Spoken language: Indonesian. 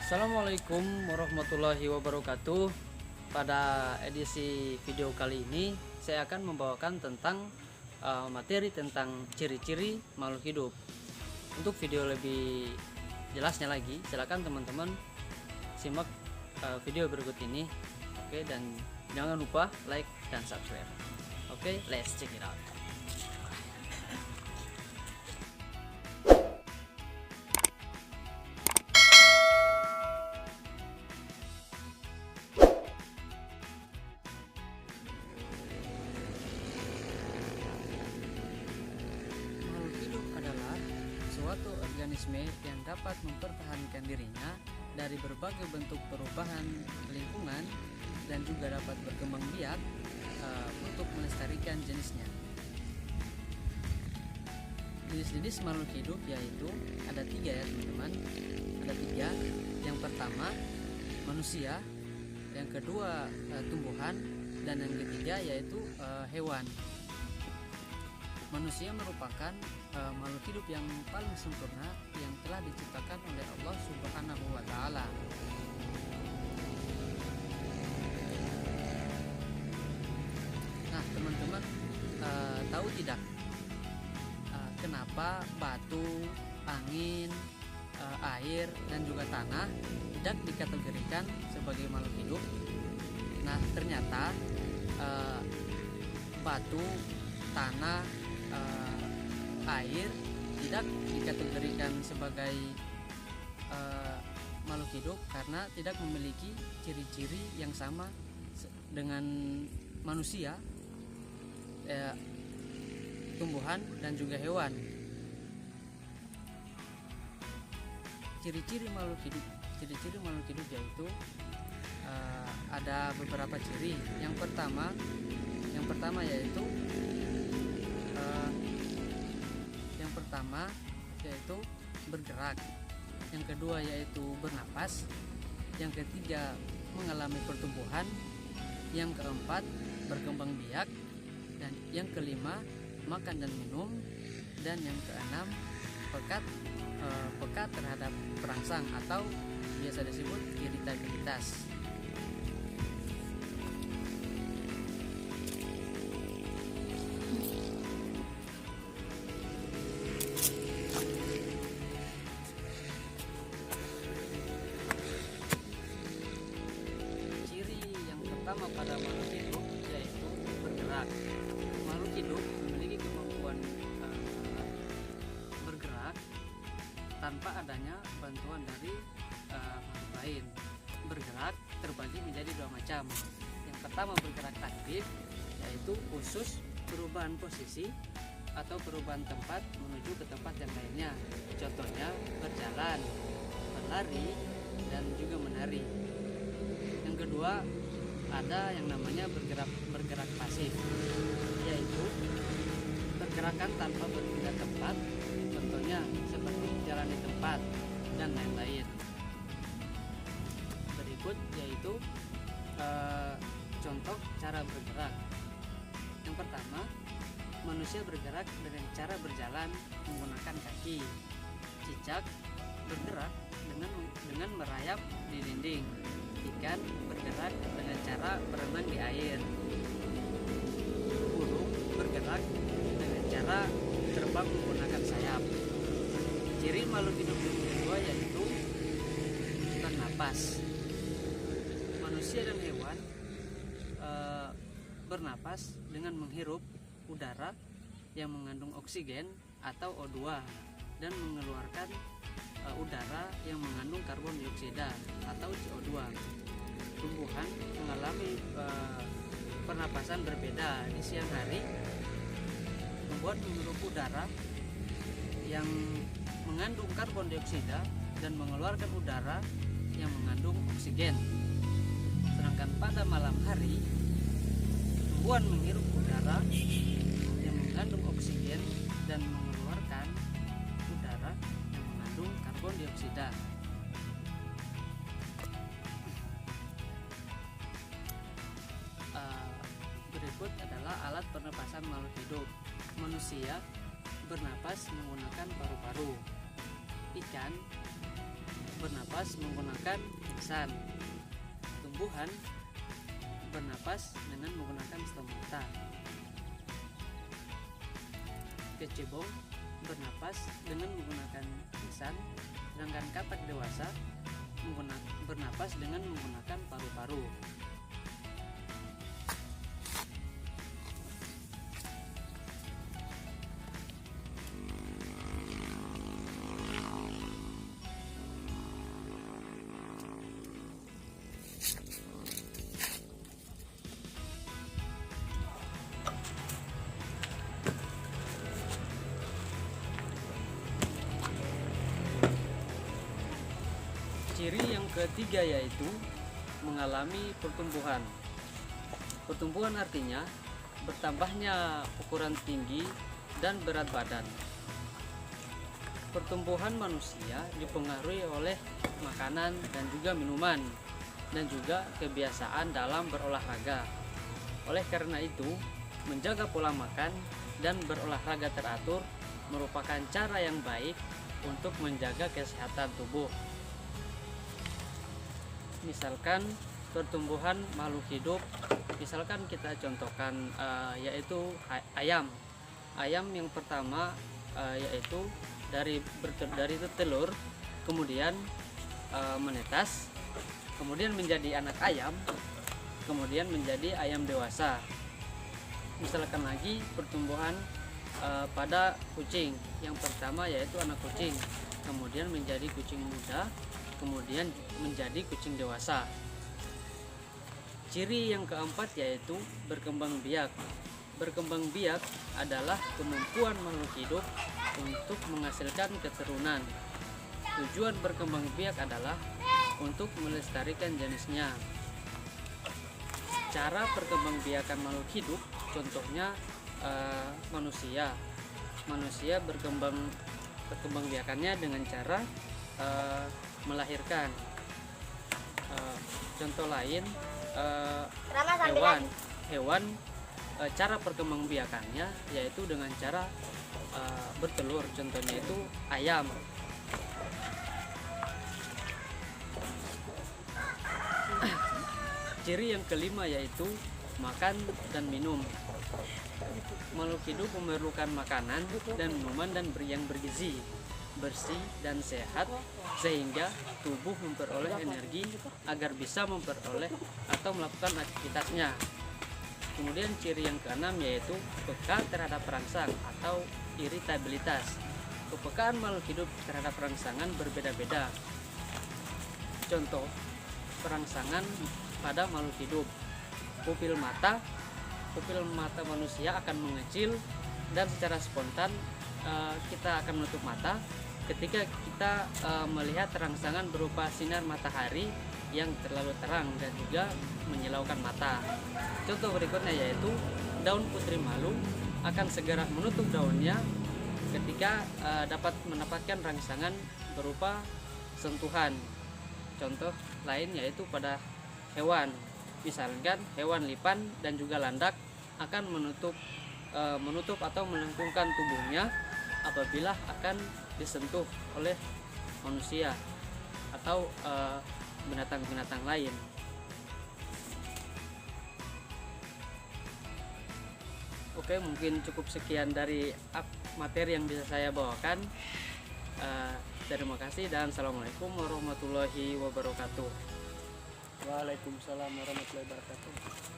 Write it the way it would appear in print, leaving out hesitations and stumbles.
Assalamualaikum warahmatullahi wabarakatuh. Pada edisi video kali ini saya akan membawakan tentang materi tentang ciri-ciri makhluk hidup. Untuk video lebih jelasnya lagi, silakan teman-teman simak video berikut ini. Oke, dan jangan lupa like dan subscribe. Oke, let's check it out. Suatu organisme yang dapat mempertahankan dirinya dari berbagai bentuk perubahan lingkungan dan juga dapat berkembang biak untuk melestarikan jenisnya. Jenis-jenis makhluk hidup yaitu ada 3 ya teman-teman. Ada 3. Yang pertama manusia, yang kedua tumbuhan, dan yang ketiga yaitu hewan. Manusia merupakan makhluk hidup yang paling sempurna yang telah diciptakan oleh Allah Subhanahu wa Ta'ala. Nah, teman-teman tahu tidak kenapa batu, angin, air, dan juga tanah tidak dikategorikan sebagai makhluk hidup? Nah, ternyata batu, tanah, air tidak dikategorikan sebagai makhluk hidup karena tidak memiliki ciri-ciri yang sama dengan manusia, tumbuhan, dan juga hewan. Ciri-ciri makhluk hidup yaitu ada beberapa ciri. Yang pertama yaitu bergerak, yang kedua yaitu bernapas, yang ketiga mengalami pertumbuhan, yang keempat berkembang biak, dan yang kelima makan dan minum, dan yang keenam pekat terhadap perangsang atau biasa disebut iritabilitas. Pertama pada makhluk hidup yaitu bergerak. Makhluk hidup memiliki kemampuan bergerak tanpa adanya bantuan dari makhluk lain. Bergerak terbagi menjadi 2 macam. Yang pertama bergerak aktif, yaitu khusus perubahan posisi atau perubahan tempat menuju ke tempat yang lainnya. Contohnya berjalan, berlari, dan juga menari. Yang kedua ada yang namanya bergerak pasif, yaitu pergerakan tanpa berpindah tempat, contohnya seperti jalan di tempat dan lain-lain. Berikut yaitu contoh cara bergerak. Yang pertama, manusia bergerak dengan cara berjalan menggunakan kaki. Cicak bergerak dengan merayap di dinding. Ikan bergerak dengan cara berenang di air. Burung bergerak dengan cara terbang menggunakan sayap. Ciri makhluk hidup yang kedua yaitu bernapas. Manusia dan hewan bernapas dengan menghirup udara yang mengandung oksigen atau O2 dan mengeluarkan udara yang mengandung karbon dioksida atau CO2. Tumbuhan mengalami pernapasan berbeda. Di siang hari membuat menghirup udara yang mengandung karbon dioksida dan mengeluarkan udara yang mengandung oksigen. Sedangkan pada malam hari tumbuhan menghirup udara yang mengandung oksigen dan mengeluarkan udara yang mengandung karbon dioksida. Berikut adalah alat pernapasan makhluk hidup. Manusia bernapas menggunakan paru-paru. Ikan bernapas menggunakan lisan. Tumbuhan bernapas dengan menggunakan stomata. Kecebong bernapas dengan menggunakan lisan, sedangkan katak dewasa bernapas dengan menggunakan paru-paru. Ciri yang ketiga yaitu mengalami pertumbuhan. Pertumbuhan artinya bertambahnya ukuran tinggi dan berat badan. Pertumbuhan manusia dipengaruhi oleh makanan dan juga minuman, dan juga kebiasaan dalam berolahraga. Oleh karena itu, menjaga pola makan dan berolahraga teratur merupakan cara yang baik untuk menjaga kesehatan tubuh. Misalkan pertumbuhan makhluk hidup, misalkan kita contohkan yaitu ayam. Ayam yang pertama yaitu dari telur, kemudian menetas, kemudian menjadi anak ayam, kemudian menjadi ayam dewasa. Misalkan lagi pertumbuhan pada kucing, yang pertama yaitu anak kucing, kemudian menjadi kucing muda, kemudian menjadi kucing dewasa. Ciri yang keempat yaitu berkembang biak. Berkembang biak adalah kemampuan makhluk hidup untuk menghasilkan keturunan. Tujuan berkembang biak adalah untuk melestarikan jenisnya. Cara perkembangbiakan makhluk hidup, contohnya manusia. Manusia perkembangbiakannya dengan cara melahirkan. Contoh lain hewan cara perkembangbiakannya yaitu dengan cara bertelur, contohnya itu ayam. Ciri yang kelima yaitu makan dan minum. Makhluk hidup memerlukan makanan dan minuman yang bergizi, bersih dan sehat, sehingga tubuh memperoleh energi agar bisa memperoleh atau melakukan aktivitasnya. Kemudian ciri yang keenam yaitu peka terhadap perangsang atau iritabilitas. Kepekaan makhluk hidup terhadap perangsangan berbeda-beda. Contoh perangsangan pada makhluk hidup: pupil mata manusia akan mengecil dan secara spontan kita akan menutup mata ketika kita melihat rangsangan berupa sinar matahari yang terlalu terang dan juga menyilaukan mata. Contoh berikutnya yaitu daun putri malu akan segera menutup daunnya ketika dapat mendapatkan rangsangan berupa sentuhan. Contoh lain yaitu pada hewan, misalkan hewan lipan dan juga landak akan menutup atau melengkungkan tubuhnya apabila akan disentuh oleh manusia atau binatang-binatang lain. Oke, mungkin cukup sekian dari materi yang bisa saya bawakan. Terima kasih dan assalamualaikum warahmatullahi wabarakatuh. Waalaikumsalam warahmatullahi wabarakatuh.